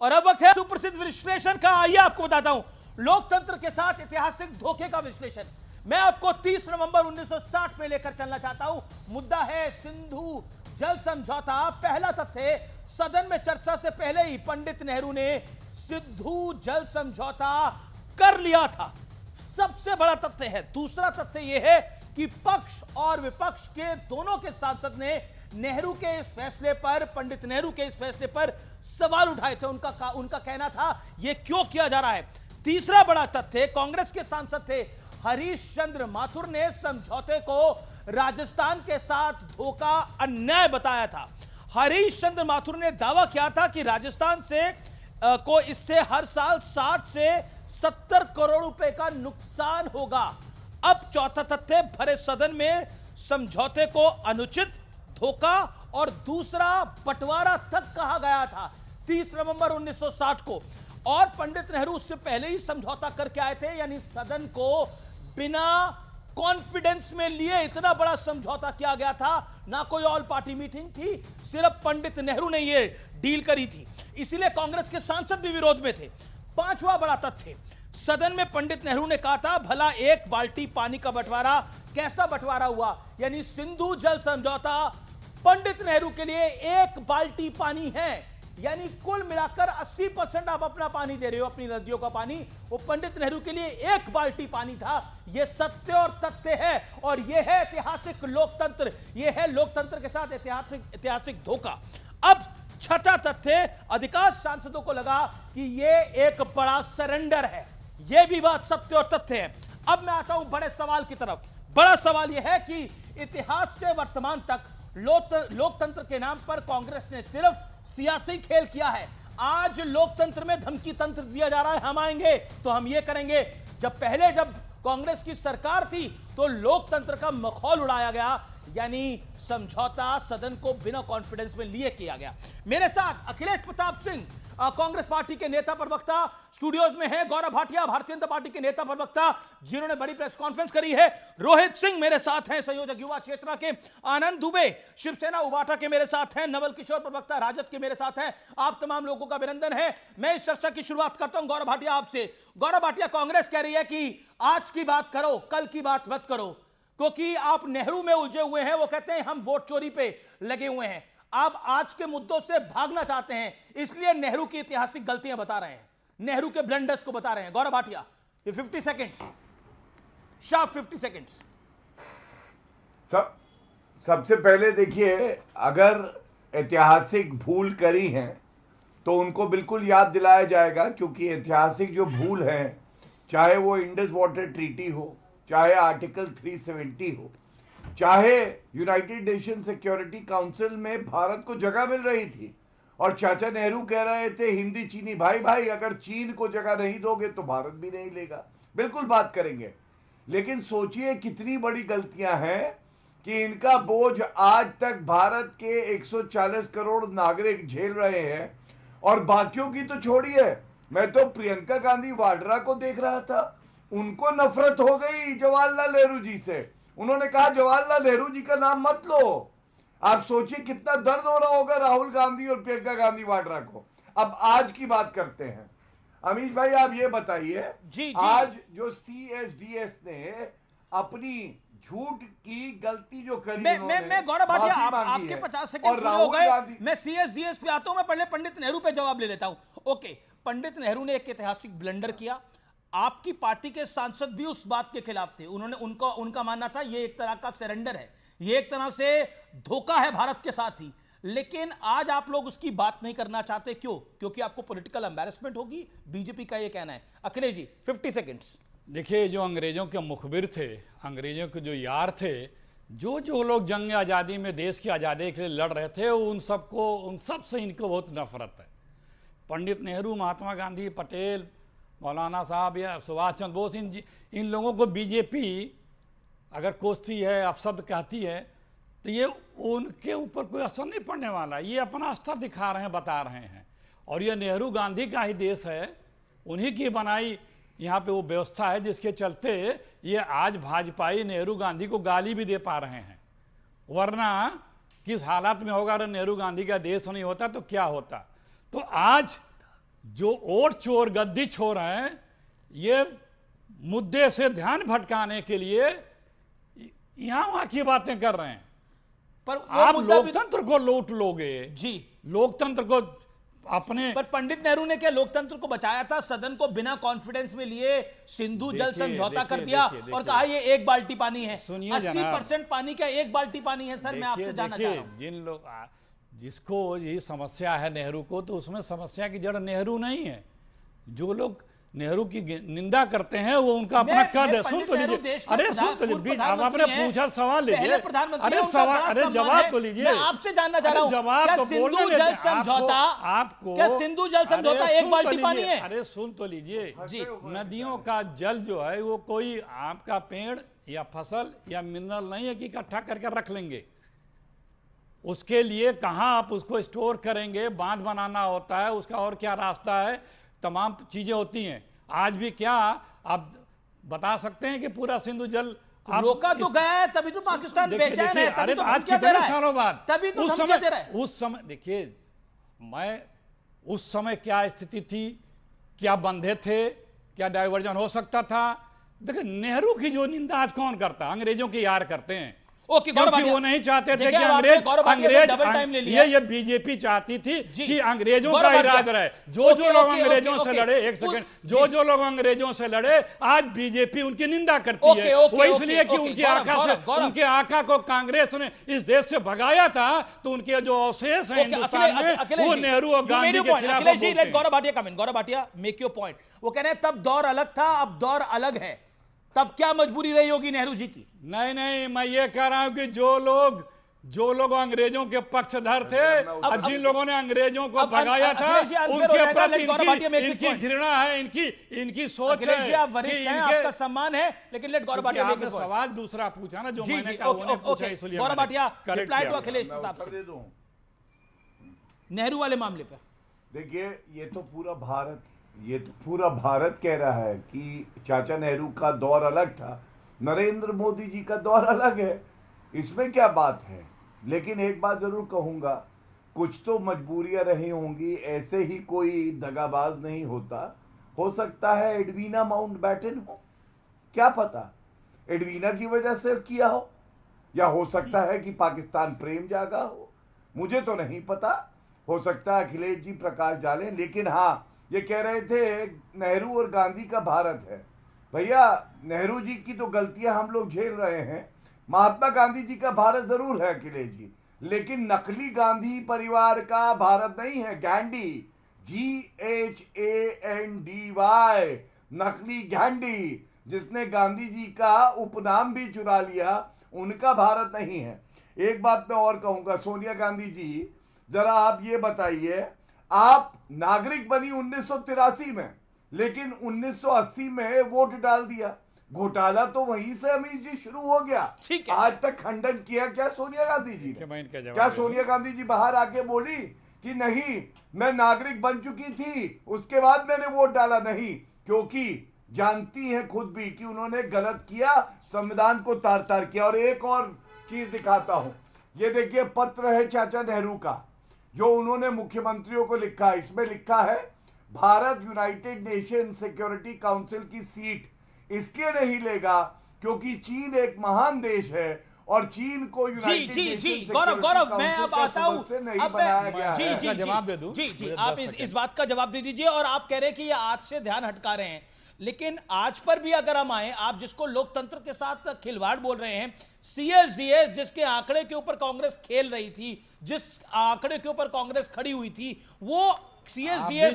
और अब वक्त है सुप्रसिद्ध विश्लेषण का। आइए आपको बताता हूं लोकतंत्र के साथ ऐतिहासिक धोखे का विश्लेषण। मैं आपको 30 नवंबर 1960 में लेकर चलना चाहता हूं। मुद्दा है सिंधु जल समझौता। पहला तथ्य, सदन में चर्चा से पहले ही पंडित नेहरू ने सिंधु जल समझौता कर लिया था। सबसे बड़ा तथ्य है। दूसरा तथ्य यह है कि पक्ष और विपक्ष के दोनों के सांसद ने नेहरू के इस फैसले पर, पंडित नेहरू के इस फैसले पर सवाल उठाए थे। उनका कहना था यह क्यों किया जा रहा है। तीसरा बड़ा तथ्य, कांग्रेस के सांसद थे हरीश चंद्र माथुर ने समझौते को राजस्थान के साथ धोखा, अन्याय बताया था। हरीश चंद्र माथुर ने दावा किया था कि राजस्थान को इससे हर साल 60 से 70 करोड़ रुपए का नुकसान होगा। अब चौथा तथ्य, भरे सदन में समझौते को अनुचित, धोखा और दूसरा बंटवारा तक कहा गया था 30 नवंबर 1960 को। और पंडित नेहरू उससे पहले ही समझौता करके आए थे, यानी सदन को बिना कॉन्फिडेंस में लिए इतना बड़ा समझौता किया गया था। ना कोई ऑल पार्टी मीटिंग थी, सिर्फ पंडित नेहरू ने यह डील करी थी। इसीलिए कांग्रेस के सांसद भी विरोध में थे। पांचवा बड़ा तथ्य, सदन में पंडित नेहरू ने कहा था भला एक बाल्टी पानी का बंटवारा कैसा बंटवारा हुआ, यानी सिंधु जल समझौता पंडित नेहरू के लिए एक बाल्टी पानी है, यानी कुल मिलाकर 80% आप अपना पानी दे रहे हो, अपनी नदियों का पानी, वो पंडित नेहरू के लिए एक बाल्टी पानी था। यह सत्य और तथ्य है, और यह है ऐतिहासिक लोकतंत्र। यह है लोकतंत्र के साथ ऐतिहासिक धोखा। अब छठा तथ्य, अधिकांश सांसदों को लगा कि यह एक बड़ा सरेंडर है। यह भी बात सत्य और तथ्य है। अब मैं आता हूं बड़े सवाल की तरफ। बड़ा सवाल यह है कि इतिहास से वर्तमान तक लोकतंत्र के नाम पर कांग्रेस ने सिर्फ सियासी खेल किया है। आज लोकतंत्र में धमकी तंत्र दिया जा रहा है, हम आएंगे तो हम ये करेंगे। जब कांग्रेस की सरकार थी तो लोकतंत्र का मखौल उड़ाया गया, यानी समझौता सदन को बिना कॉन्फिडेंस में लिए किया गया। मेरे साथ अखिलेश प्रताप सिंह, कांग्रेस पार्टी के नेता प्रवक्ता, स्टूडियोज में है। गौरव भाटिया, भारतीय जनता पार्टी के नेता प्रवक्ता, जिन्होंने बड़ी प्रेस कॉन्फ्रेंस करी है। रोहित सिंह मेरे साथ हैं, संयोजक युवा चेतना के। आनंद दुबे, शिवसेना उबाटा के मेरे साथ हैं। नवल किशोर, प्रवक्ता राजद के मेरे साथ हैं। आप तमाम लोगों का अभिनंदन है। मैं इस चर्चा की शुरुआत करता हूं गौरव भाटिया आपसे। गौरव भाटिया, कांग्रेस कह रही है कि आज की बात करो, कल की बात मत करो, क्योंकि आप नेहरू में उलझे हुए हैं। वो कहते हैं हम वोट चोरी पे लगे हुए हैं। आप आज के मुद्दों से भागना चाहते हैं, इसलिए नेहरू की ऐतिहासिक गलतियां बता रहे हैं, नेहरू के ब्लंडर्स को बता रहे हैं। गौरव भाटिया, ये 50 सेकंड्स, शार्प 50 सेकंड्स। सबसे पहले देखिए, अगर ऐतिहासिक भूल करी है तो उनको बिल्कुल याद दिलाया जाएगा, क्योंकि ऐतिहासिक जो भूल है, चाहे वो इंडस वाटर ट्रीटी हो, चाहे आर्टिकल 370 हो, चाहे यूनाइटेड नेशन सिक्योरिटी काउंसिल में भारत को जगह मिल रही थी और चाचा नेहरू कह रहे थे हिंदी चीनी भाई भाई, अगर चीन को जगह नहीं दोगे तो भारत भी नहीं लेगा। बिल्कुल बात करेंगे, लेकिन सोचिए कितनी बड़ी गलतियां हैं कि इनका बोझ आज तक भारत के 140 करोड़ नागरिक झेल रहे हैं। और बाकियों की तो छोड़िए, मैं तो प्रियंका गांधी वाड्रा को देख रहा था, उनको नफरत हो गई जवाहरलाल नेहरू जी से। उन्होंने कहा जवाहरलाल नेहरू जी का नाम मत लो। आप सोचिए कितना दर्द हो रहा होगा राहुल गांधी और प्रियंका गांधी वाड्रा को। अब आज की बात करते हैं। अमीश भाई, आप ये बताइए, आज जो CSDS ने अपनी झूठ की गलती जो करी, मैं गौरव भाटिया, आपके 50 सेकंड पूरे हो गए। मैं CSDS पे आता हूं, मैं पहले पंडित नेहरू पे जवाब ले लेता हूं। ओके, पंडित नेहरू ने एक ऐतिहासिक ब्लंडर किया। आपकी पार्टी के सांसद भी उस बात के खिलाफ थे। उनका मानना था ये एक तरह का सरेंडर है, ये एक तरह से धोखा है भारत के साथ ही। लेकिन आज आप लोग उसकी बात नहीं करना चाहते, क्यों? क्योंकि आपको पॉलिटिकल एम्बैरेसमेंट होगी, बीजेपी का ये कहना है। अखिलेश जी, 50 सेकंड्स। देखिए, जो अंग्रेजों के मुखबिर थे, अंग्रेजों के जो यार थे, जो लोग जंग आज़ादी में देश की आज़ादी के लिए लड़ रहे थे, उन सब से इनको बहुत नफरत है। पंडित नेहरू, महात्मा गांधी, पटेल, मौलाना साहब या सुभाष चंद्र बोस, इन लोगों को बीजेपी अगर कोसती है, अपशब्द कहती है, तो ये उनके ऊपर कोई असर नहीं पड़ने वाला। ये अपना स्तर दिखा रहे हैं, बता रहे हैं। और ये नेहरू गांधी का ही देश है, उन्हीं की बनाई यहाँ पे वो व्यवस्था है, जिसके चलते ये आज भाजपाई नेहरू गांधी को गाली भी दे पा रहे हैं। वरना किस हालात में होगा, अगर नेहरू गांधी का देश नहीं होता तो क्या होता। तो आज जो वोट चोर गद्दी छोर हैं, ये मुद्दे से ध्यान भटकाने के लिए यहां वहां की बातें कर रहे हैं। पर आप लोकतंत्र को लूट लोगे जी, लोकतंत्र को अपने। पर पंडित नेहरू ने क्या लोकतंत्र को बचाया था? सदन को बिना कॉन्फिडेंस में लिए सिंधु जल समझौता कर दिया और कहा ये एक बाल्टी पानी है। 80% पानी का एक बाल्टी पानी है। सर मैं आपसे जानना चाह रहा हूं, जिन लोग जिसको ये समस्या है नेहरू को, तो उसमें समस्या की जड़ नेहरू नहीं है। जो लोग नेहरू की निंदा करते हैं वो उनका अपना कद है। सुन तो लीजिए, अरे सुन तो लीजिए, आप आपने पूछा सवाल लीजिए, अरे सवाल, अरे जवाब तो लीजिए। मैं आपसे जानना चाह रहा हूं, जवाब तो सिंधु जल समझौता, आपको क्या सिंधु जल समझौता एक बाल्टी पानी है? अरे सुन तो लीजिए जी, नदियों का जल जो है वो कोई आपका पेड़ या फसल या मिनरल नहीं है कि इकट्ठा करके रख लेंगे। उसके लिए कहाँ आप उसको स्टोर करेंगे, बांध बनाना होता है, उसका और क्या रास्ता है, तमाम चीजें होती हैं। आज भी क्या आप बता सकते हैं कि पूरा सिंधु जल रोका तो गया है, तभी तो पाकिस्तान बेचैन है। अरे तो आज कितने सालों बाद, तभी तो उस समय देखिए, मैं उस समय क्या स्थिति थी, क्या बंधे थे, क्या डाइवर्जन हो सकता था। देखिए नेहरू की जो निंदा आज कौन करता, अंग्रेजों की यार करते हैं। क्योंकि वो नहीं चाहते थे कि अंग्रेज ये बीजेपी चाहती थी कि अंग्रेजों का ही राज रहे। जो लोग अंग्रेजों से लड़े, एक सेकंड, जो लोग अंग्रेजों से लड़े, आज बीजेपी उनकी निंदा करती है। वो इसलिए कि उनके आका को कांग्रेस ने इस देश से भगाया था, तो उनके जो अवशेष हैं हिंदुस्तान में वो नेहरू और गांधी के खिलाफ। Gaurav Bhatia make your point. वो कह रहे हैं तब दौर अलग था, अब दौर अलग है। तब क्या मजबूरी रही होगी नेहरू जी की? नहीं, मैं ये कह रहा हूं कि जो लोग अंग्रेजों के पक्षधर थे, अब जिन लोगों ने अंग्रेजों को भगाया था, उनके प्रति इनकी घृणा है, इनकी सोच है। आप वरिष्ठ हैं, आपका सम्मान है, लेकिन लेट गौरव भाटिया आपने सवाल दूसरा पूछा ना, जो मैंने कहा उन्होंने पूछा, इसलिए गौरव भाटिया रिप्लाई टू अखिलेश प्रताप दे दूं नेहरू वाले मामले पर। देखिए, ये तो पूरा भारत कह रहा है कि चाचा नेहरू का दौर अलग था, नरेंद्र मोदी जी का दौर अलग है। इसमें क्या बात है? लेकिन एक बात जरूर कहूंगा, कुछ तो मजबूरियां रही होंगी, ऐसे ही कोई दगाबाज नहीं होता। हो सकता है एडवीना माउंटबैटन हो, क्या पता एडवीना की वजह से किया हो, या हो सकता है कि पाकिस्तान प्रेम जागा हो, मुझे तो नहीं पता। हो सकता है अखिलेश जी प्रकाश डालें। लेकिन हाँ, ये कह रहे थे नेहरू और गांधी का भारत है। भैया, नेहरू जी की तो गलतियां हम लोग झेल रहे हैं, महात्मा गांधी जी का भारत जरूर है अखिलेश जी, लेकिन नकली गांधी परिवार का भारत नहीं है। गांधी, GHANDY, नकली गांधी, जिसने गांधी जी का उपनाम भी चुरा लिया, उनका भारत नहीं है। एक बात मैं और कहूंगा, सोनिया गांधी जी, जरा आप ये बताइए, आप नागरिक बनी 1983 में, लेकिन 1980 में वोट डाल दिया। घोटाला तो वहीं से अमित जी शुरू हो गया। आज तक खंडन किया क्या सोनिया गांधी जी ने? क्या सोनिया गांधी जी बाहर आके बोली कि नहीं, मैं नागरिक बन चुकी थी, उसके बाद मैंने वोट डाला? नहीं, क्योंकि जानती हैं खुद भी कि उन्होंने गलत किया, संविधान को तार तार किया। और एक और चीज दिखाता हूं, ये देखिए पत्र है चाचा नेहरू का, जो उन्होंने मुख्यमंत्रियों को लिखा है। इसमें लिखा है, Bharat United nation security council की सीट इसके नहीं लेगा क्योंकि चीन एक महान देश है और चीन को यूनाइटेड नेशन गौरव मैं अब आता हूं, नहीं बनाया गया है। जवाब दे दूं? जी आप इस बात का जवाब दे दीजिए। और आप कह रहे हैं कि ये आज से ध्यान हटका रहे हैं, लेकिन आज पर भी अगर हम आए, आप जिसको लोकतंत्र के साथ खिलवाड़ बोल रहे हैं, CSDS जिसके आंकड़े के ऊपर कांग्रेस खेल रही थी, जिस आंकड़े के ऊपर कांग्रेस खड़ी हुई थी, वो CSDS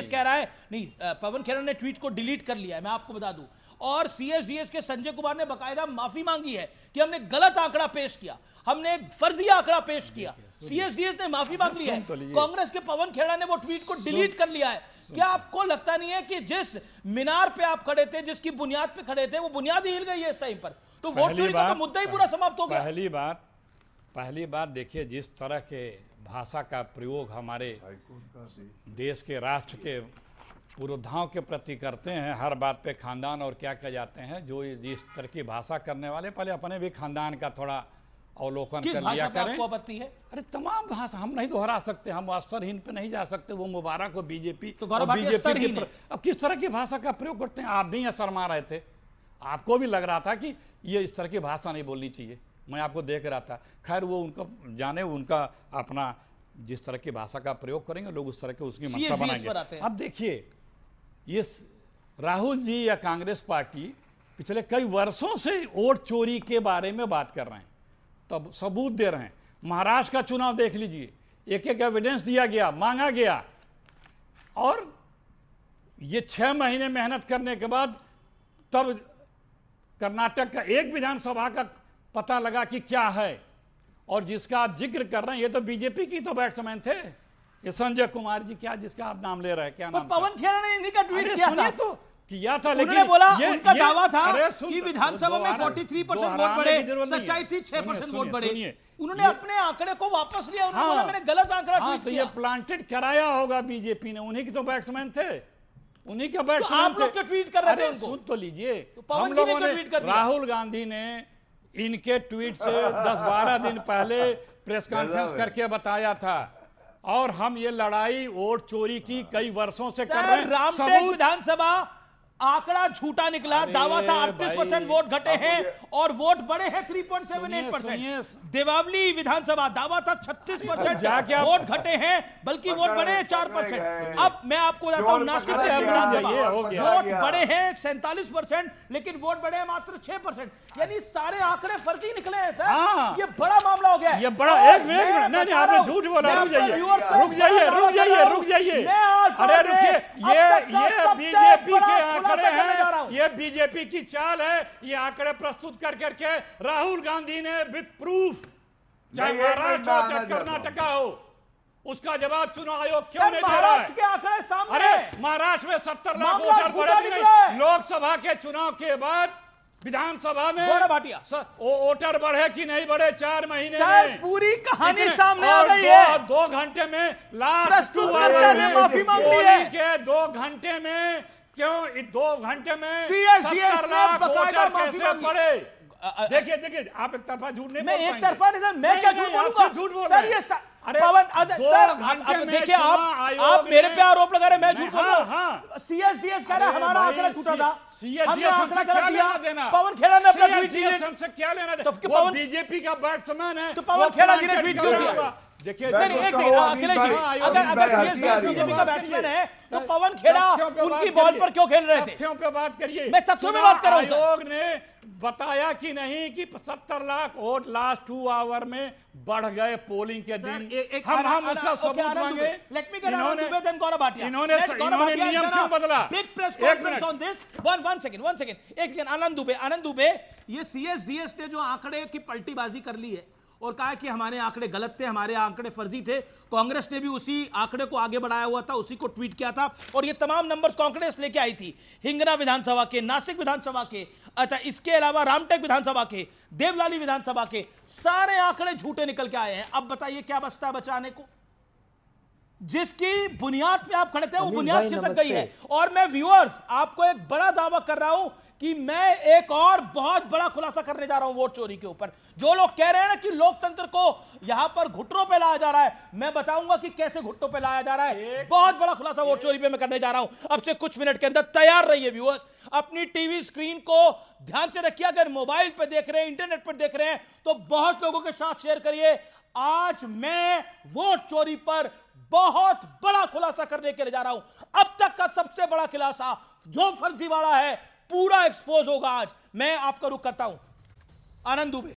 कह रहा है नहीं, पवन खेड़ा ने ट्वीट को डिलीट कर लिया है, मैं आपको बता दूं। और CSDS के संजय कुमार ने बकायदा माफी मांगी है कि हमने गलत आंकड़ा पेश किया, हमने एक फर्जी आंकड़ा पेश किया। CSDS ने माफी मांग ली है। कांग्रेस के पवन खेड़ा ने वो ट्वीट को डिलीट कर लिया है। क्या आपको लगता नहीं है कि जिस मीनार पे आप खड़े थे, जिसकी बुनियाद पे खड़े थे, वो बुनियाद ही हिल गई है इस टाइम पर? तो वोट चोरी का तो मुद्दा ही पूरा समाप्त हो गया। पहली बात देखिए, जिस तरह के भाषा का प्रयोग हमारे देश के राष्ट्र के पुरोधाओं के प्रति करते हैं, हर बात पे खानदान और क्या कह जाते हैं, जो इस तरह की भाषा करने वाले पहले अपने भी खानदान का थोड़ा अवलोकन किस कर लिया भाषा पे करें। आपको आपत्ति है? अरे तमाम भाषा हम नहीं दोहरा सकते, हम स्तरहीन पे नहीं जा सकते। वो मुबारक हो बीजेपी, तो गौरव भाटिया स्तरहीन है। अब किस तरह की भाषा का प्रयोग करते हैं? आप भी यहाँ शर्मा रहे थे, आपको भी लग रहा था कि ये इस तरह की भाषा नहीं बोलनी चाहिए। मैं आपको देख रहा था। खैर वो उनका जाने, उनका अपना जिस तरह की भाषा का प्रयोग करेंगे लोग उस तरह के उसकी मंशा बनाएंगे। अब देखिए ये राहुल जी या कांग्रेस पार्टी पिछले कई वर्षों से वोट चोरी के बारे में बात कर रहे हैं, तब सबूत दे रहे हैं। महाराष्ट्र का चुनाव देख लीजिए, एक एक एविडेंस दिया गया, मांगा गया, और ये 6 महीने मेहनत करने के बाद तब कर्नाटक का एक विधानसभा का पता लगा कि क्या है। और जिसका आप जिक्र कर रहे हैं ये तो बीजेपी की तो बैट्समैन थे, ये संजय कुमार जी, क्या जिसका आप नाम ले रहे हैं, क्या नाम? पवन खेड़ा ने इन्हीं का ट्वीट किया था, तो किया था, लेकिन उन्होंने बोला उनका ये दावा था अरे कि विधानसभा में 43% वोट बढ़े, सच्चाई थी 6% वोट बढ़े। उन्होंने अपने आंकड़े को वापस लिया, उन्होंने बोला मैंने गलत आंकड़ा ट्वीट तो किया। ये प्लांटेड कराया होगा बीजेपी ने, उन्हीं की तो बैट्समैन थे, उन्हीं के बैट्समैन आप लोग क्यों ट्वीट कर रहे थे अरे उनको? सुन तो लीजिए, पवन हम जी ने लोगों क्यों ने, ट्वीट कर दिया? राहुल गांधी ने इनके ट्वीट से 10-12 दिन पहले प्रेस कॉन्फ्रेंस करके बताया था, और हम ये लड़ाई वोट चोरी की कई वर्षों से कर रहे हैं। रामटेक विधानसभा आंकड़ा झूठा निकला, दावा था 38% वोट घटे हैं और वोट बढ़े हैं 3.78%। देवावली विधानसभा दावा था 36% वोट घटे हैं, बल्कि वोट बढ़े हैं 4%। अब मैं आपको बताता हूं नासिक विधानसभा वोट बढ़े हैं 47%, लेकिन वोट बढ़े हैं मात्र 6%। यानी सारे आंकड़े फर्जी निकले हैं सर। ये बड़ा मामला हो गया। ये बड़ा, एक मिनट, नहीं आपने झूठ बोला। रुक जाइए, अरे रुकिए, ये बीजेपी के आंकड़े हैं, ये बीजेपी की चाल है। ये आंकड़े प्रस्तुत कर करके राहुल गांधी ने विद प्रूफ, चाहे महाराष्ट्र हो चाहे कर्नाटका हो, उसका जवाब चुनाव आयोग क्यों नहीं दे रहा है? के आंकड़े सामने। अरे महाराष्ट्र में 70 लाख वोटर बढ़े कि नहीं? लोकसभा के चुनाव के बाद विधानसभा में वोटर बढ़े कि नहीं बढ़े 4 महीने में? पूरी कहानी सामने आ गई है। 2 घंटे में लास्ट 2 माफी मांग ली है के 2 घंटे में, क्यों 2 घंटे में CSDS 70 लाख वोटर माफी कैसे मांगी। पड़े? देखिए आप एक तरफा झूठ नहीं, मैं एक तरफा नहीं सर, मैं क्या झूठ बोलूंगा? झूठ बोल सर ये पवन सर देखिए, आप मेरे पे आरोप लगा रहे, मैं झूठ बोल रहा हूं। CSDS कह रहा है हमारा आंकड़ा झूठा था, हमने आंकड़ा गलत दिया। पवन खेड़ा ने अपना ट्वीट किया, हमसे क्या लेना देना? तो वो बीजेपी का बैट्समैन है, तो पवन खेड़ा जी ने ट्वीट क्यों किया? देखिए नहीं एक सेकंड अखिलेश जी, अगर CSDS बीजेपी का बैट्समैन है तो पवन खेड़ा उनकी बॉल पर क्यों खेल रहे थे? तथ्यों पे बात करिए। मैं तथ्यों पे बात कर रहा हूं। आयोग ने बताया कि नहीं कि 70 लाख वोट लास्ट 2 आवर में बढ़ गए पोलिंग के दिन। हम उसका सबूत मांगे। इन्होंने नियम क्यों बदला? Big press conference on this. One second Anand Dubey, ये CSDS ने जो आंकड़े की पलटीबाजी कर ली है और कहा कि हमारे आंकड़े गलत थे, हमारे आंकड़े फर्जी थे। कांग्रेस ने भी उसी आंकड़े को आगे बढ़ाया हुआ था, उसी को ट्वीट किया था, और ये तमाम नंबर्स कांग्रेस लेके आई थी। हिंगना विधानसभा के, नासिक विधानसभा के, अच्छा इसके अलावा रामटेक विधानसभा के, देवलाली विधानसभा के सारे आंकड़े झूठे निकल के आए हैं। अब बताइए क्या बचता है बचाने को? जिसकी बुनियाद पे आप खड़े थे वो बुनियाद खिसक गई है। और मैं व्यूअर्स आपको एक बड़ा दावा कर रहा हूं कि मैं एक और बहुत बड़ा खुलासा करने जा रहा हूं वोट चोरी के ऊपर। जो लोग कह रहे हैं ना कि लोकतंत्र को यहां पर घुटनों पे लाया जा रहा है, मैं बताऊंगा कि कैसे घुटनों पे लाया जा रहा है। बहुत बड़ा खुलासा वोट चोरी पे मैं करने जा रहा हूं। अब से कुछ मिनट के अंदर तैयार रहिए व्यूअर्स। अपनी टीवी स्क्रीन को ध्यान से रखिए, अगर मोबाइल पे देख रहे हैं, इंटरनेट पर देख रहे हैं तो बहुत लोगों के साथ शेयर करिए। आज मैं वोट चोरी पर बहुत बड़ा खुलासा करने के लिए जा रहा हूं। अब तक का सबसे बड़ा खुलासा जो फर्जीवाड़ा है पूरा एक्सपोज होगा आज। मैं आपका रुख करता हूं आनंद दुबे।